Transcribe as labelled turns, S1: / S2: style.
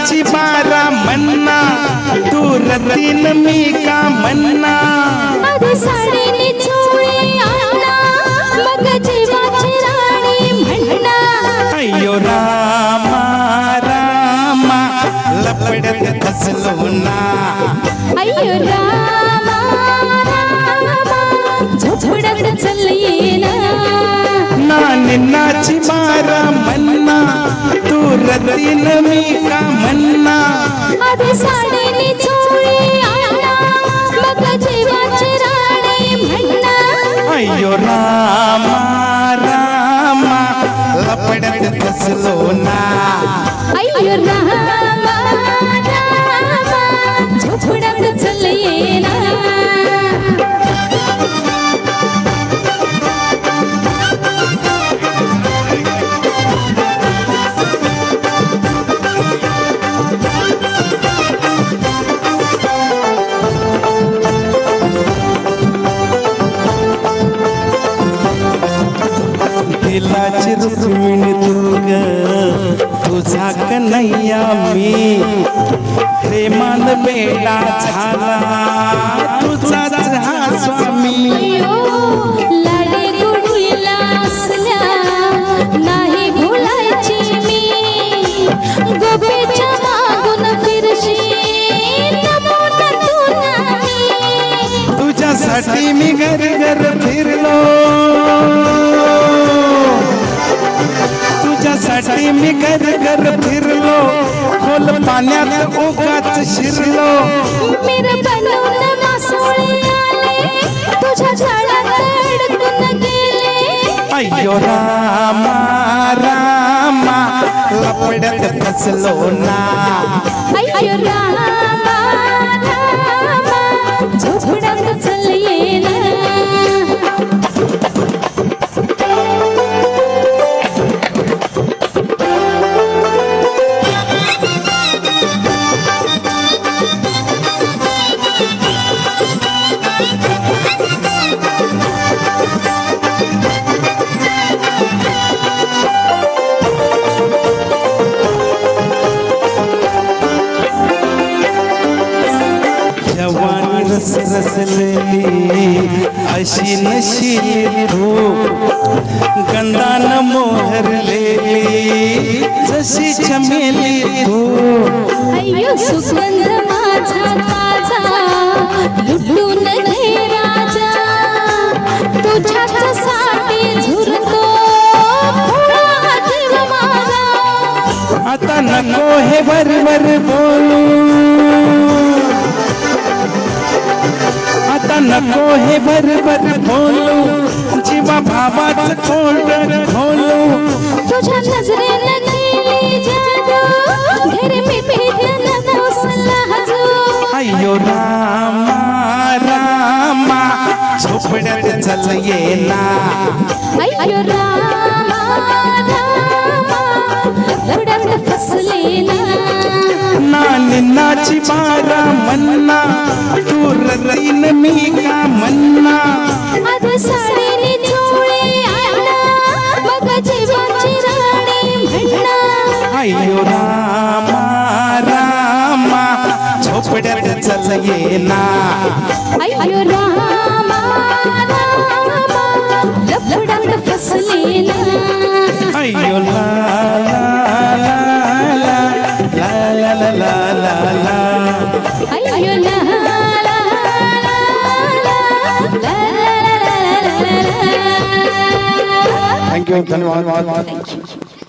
S1: निन्नाची बारा मन्ना तू रतीन मी का मन्ना
S2: आधी साडीने चोळी आणा मग जीवाची राणी म्हणा
S1: अय्यो रामा रामा लपड्यात फसलो ना
S2: अय्यो रामा रामा झोपड्यात चलयेना
S1: ना निन्नाची बारा मन्ना तू रतीन मी का मन्ना
S2: आधी साडीने चोळी आणा मग जीवाची राणी म्हणा
S1: अय्यो रामा रामा लपड्यात फसलो ना
S2: अय्यो रामा रामा झोपड्यात चलयेना
S1: दिलाची रुक्मिणी दुर्ग तुझा कन्हैया मी प्रेमान बेडा झाला तुझाच हा स्वामी
S2: लाडे गोडीला असल्या नाही भुलायची मी गोबीच्या मागून फिरशी नमून तुला
S1: तुझ्यासाठी मी घर घर फिरलो तुझ्यासाठी मी घर घर फिरलो खोल पाण्यात ओघात शिरलो
S2: मेर बनवून मासोळी आले तुझ्या झाडात अडकून गेले
S1: अय्यो रामा रामा लपड्यात फसलो ना
S2: अय्यो रामा रामा झोपड्यात चलयेना
S1: जवानी रस रसलेली अशी नशीली तू गंधान मोहरलेली जशी चमेली तू
S2: अय्यो सुगंध माझा ताजा लुटून घे राजा तुझ्याच साठी झुरतो भोळा जीव माझा
S1: आता नको हे बरोबर बोलू आता नको हे बरोबर बोलू जीवा भावाच खोड खोलू
S2: तुझ्या नजरेनं केली जादू घरी मिठीनं पोसला हजू
S1: अय्यो रामा रामा झोपड्यात चल येना
S2: अय्यो रामा रामा लफड्यात फसलेना
S1: ना निन्नाची बारा मन्ना तू रतीन मी का मन्ना
S2: आधी साडीने चोळी आणा मग जीवाची राणी म्हणा
S1: अय्यो रामा रामा झोपड्यात चल येना
S2: अय्यो रामा रामा लफड्यात फसलेना
S1: अय्यो ला ला ला ला ला ला ला ला
S2: अय्यो ला ला
S1: थँक्यू धन्यवाद